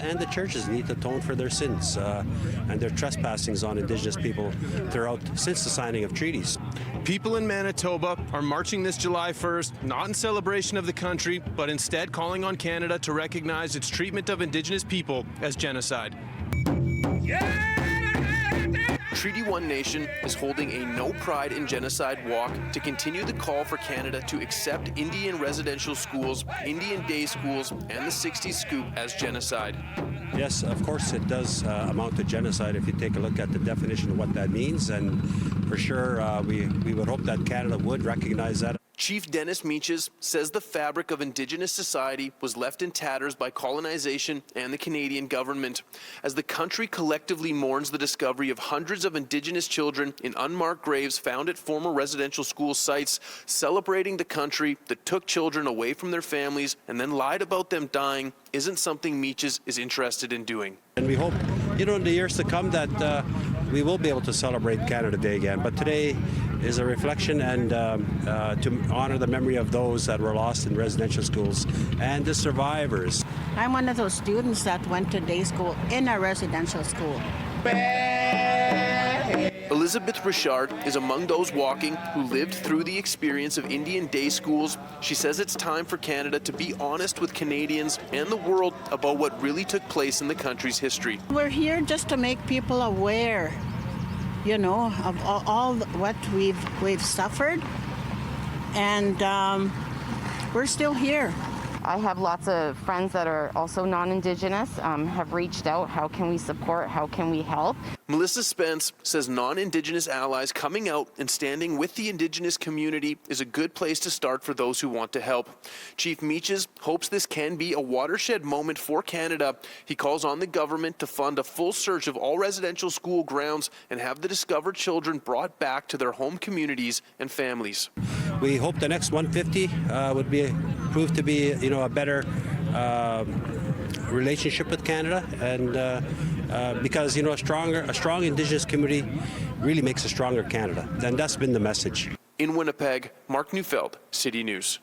and the churches need to atone for their sins and their trespassings on Indigenous people throughout since the signing of treaties. People in Manitoba are marching this July 1st, not in celebration of the country, but instead calling on Canada to recognize its treatment of Indigenous people as genocide. Treaty One Nation is holding a No Pride in Genocide walk to continue the call for Canada to accept Indian residential schools, Indian day schools, and the 60s Scoop as genocide. Yes, of course it does amount to genocide if you take a look at the definition of what that means, and for sure we would hope that Canada would recognize that. Chief Dennis Meaches says the fabric of Indigenous society was left in tatters by colonization and the Canadian government. As the country collectively mourns the discovery of hundreds of Indigenous children in unmarked graves found at former residential school sites, celebrating the country that took children away from their families and then lied about them dying isn't something Meaches is interested in doing. And we hope, in the years to come that we will be able to celebrate Canada Day again. But today is a reflection and to honor the memory of those that were lost in residential schools and the survivors. I'm one of those students that went to day school in a residential school. Elizabeth Richard is among those walking who lived through the experience of Indian day schools. She says it's time for Canada to be honest with Canadians and the world about what really took place in the country's history. We're here just to make people aware, of all what we've suffered, and we're still here. I have lots of friends that are also non-Indigenous, have reached out. How can we support? How can we help? Melissa Spence says non-Indigenous allies coming out and standing with the Indigenous community is a good place to start for those who want to help. Chief Meaches hopes this can be a watershed moment for Canada. He calls on the government to fund a full search of all residential school grounds and have the discovered children brought back to their home communities and families. We hope the next 150 would prove to be, a better relationship with Canada, and because a strong Indigenous community really makes a stronger Canada, and that's been the message. In Winnipeg, Mark Neufeld, City News.